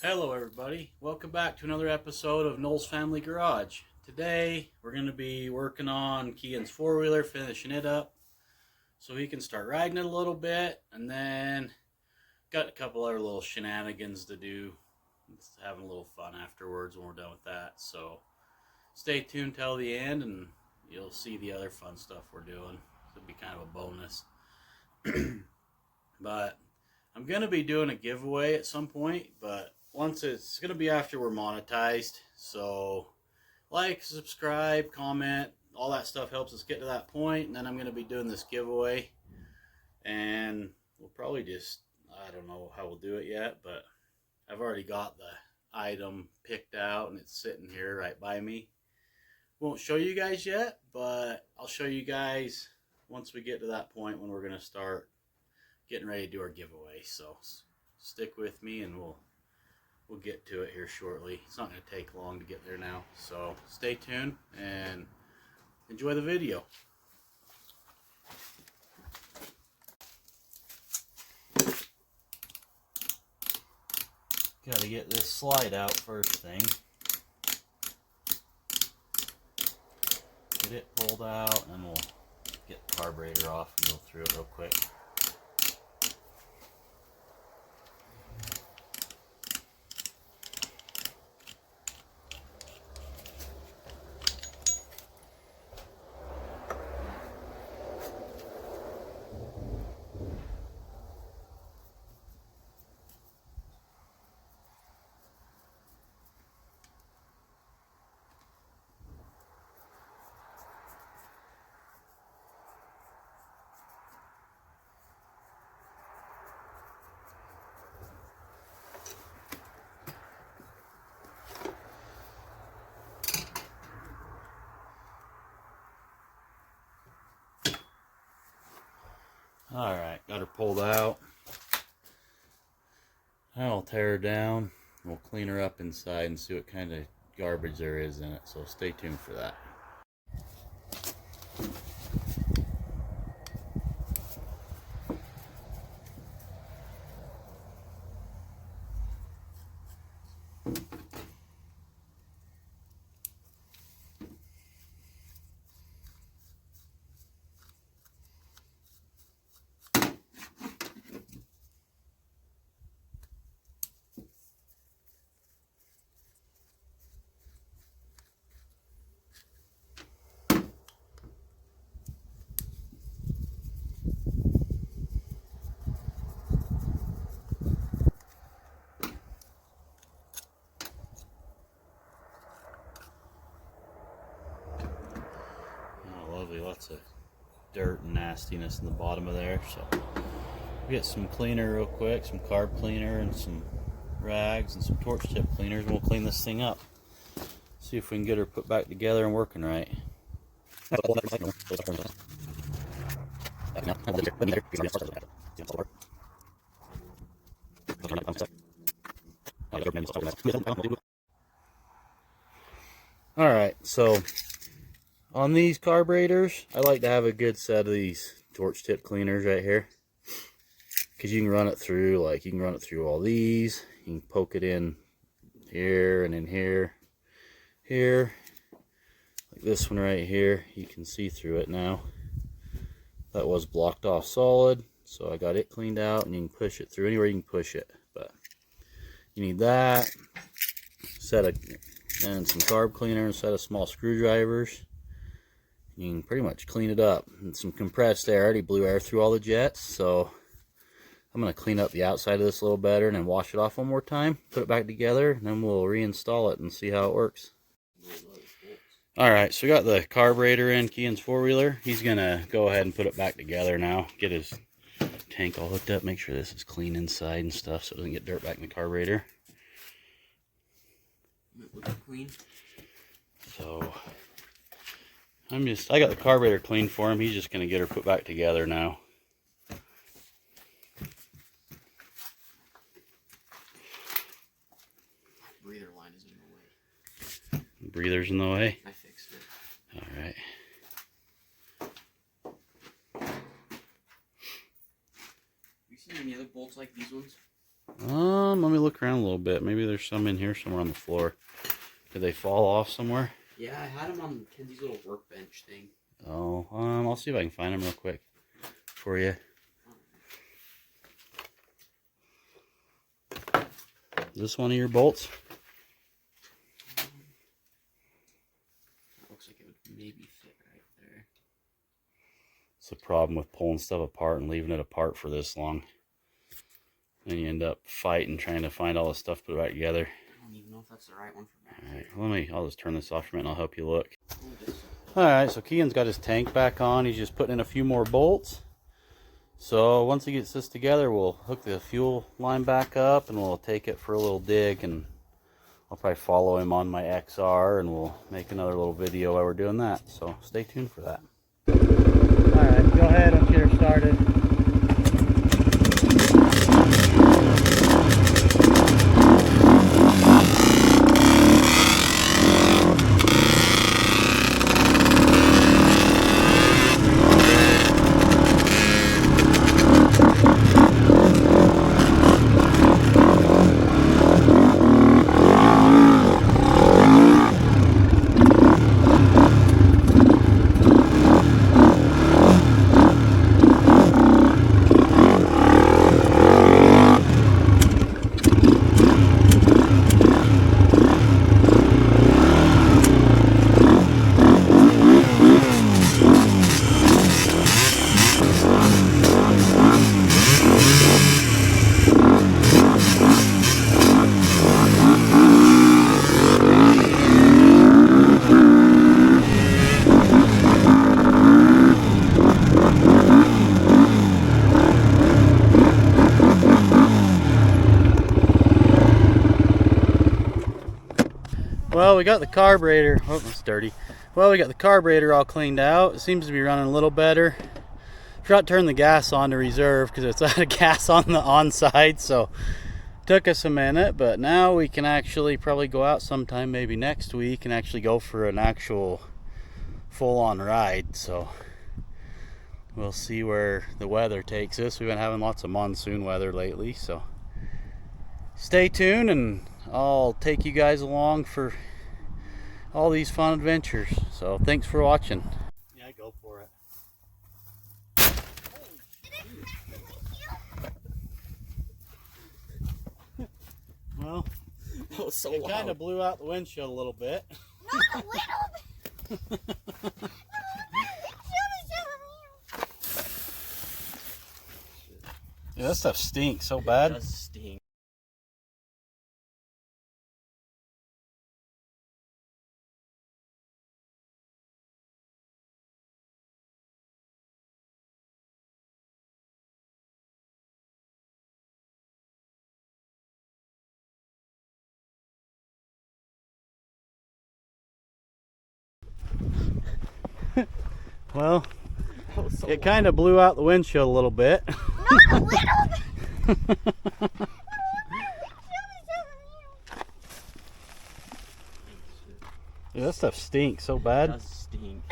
Hello everybody, welcome back to another episode of Noel's Family Garage. Today we're going to be working on Kean's four-wheeler, finishing it up so he can start riding it a little bit, and then got a couple other little shenanigans to do. Just having a little fun afterwards when we're done with that, so stay tuned till the end and you'll see the other fun stuff we're doing. It'll be kind of a bonus. But I'm going to be doing a giveaway at some point, but once it's going to be after we're monetized. So like, subscribe, comment, all that stuff helps us get to that point. And then I'm going to be doing this giveaway, and we'll probably just, I don't know how we'll do it yet, but I've already got the item picked out and it's sitting here right by me. Won't show you guys yet, but I'll show you guys once we get to that point when we're going to start getting ready to do our giveaway. So stick with me and we'll get to it here shortly. It's not going to take long to get there now, so stay tuned and enjoy the video. Got to get this slide out first thing. Get it pulled out and we'll get the carburetor off and go through it real quick. Alright, got her pulled out. I'll tear her down. We'll clean her up inside and see what kind of garbage there is in it, so stay tuned for that. Lots of dirt and nastiness in the bottom of there, so we'll get some cleaner real quick, some carb cleaner and some rags and some torch tip cleaners, and we'll clean this thing up, see if we can get her put back together and working right. Alright, so on these carburetors, I like to have a good set of these torch tip cleaners right here, because you can run it through, like you can run it through all these. You can poke it in here and in here, like this one right here. You can see through it now. That was blocked off solid, so I got it cleaned out, and you can push it through anywhere you can push it. But you need that set of, and some carb cleaner and a set of small screwdrivers. You can pretty much clean it up. And some compressed air. I already blew air through all the jets, so I'm going to clean up the outside of this a little better and then wash it off one more time, put it back together, and then we'll reinstall it and see how it works. Alright, so we got the carburetor in Kean's four-wheeler. He's going to go ahead and put it back together now. Get his tank all hooked up, make sure this is clean inside and stuff so it doesn't get dirt back in the carburetor. Clean. So I got the carburetor cleaned for him. He's just going to get her put back together now. Breather line is in the way. Breather's in the way? I fixed it. Alright. Have you seen any other bolts like these ones? Let me look look around a little bit. Maybe there's some in here somewhere on the floor. Did they fall off somewhere? Yeah, I had them on Kenzie's little workbench thing. Oh, I'll see if I can find them real quick for you. Is this one of your bolts? Looks like it would maybe fit right there. It's the problem with pulling stuff apart and leaving it apart for this long. Then you end up fighting, trying to find all the stuff to put back together. I don't even know if that's the right one for back. Alright, I'll just turn this off for a minute and I'll help you look. Alright, so Kean's got his tank back on. He's just putting in a few more bolts. So once he gets this together, we'll hook the fuel line back up and we'll take it for a little dig, and I'll probably follow him on my XR and we'll make another little video while we're doing that. So stay tuned for that. Alright, go ahead and get her started. Well, we got the carburetor. Oh, that's dirty. Well, we got the carburetor all cleaned out. It seems to be running a little better. Forgot to turn the gas on to reserve because it's out of gas on the on-side, so took us a minute, but now we can actually probably go out sometime, maybe next week, and actually go for an actual full-on ride. So we'll see where the weather takes us. We've been having lots of monsoon weather lately, so stay tuned and I'll take you guys along for all these fun adventures. So thanks for watching. Yeah, go for it. Well, that was so it loud. kind of blew out the windshield a little bit. Not a little bit. Yeah, that stuff stinks so bad. It does stink. Well, So it kind of blew out the windshield a little bit. Not a little bit. Yeah, that stuff stinks so bad. It does stink.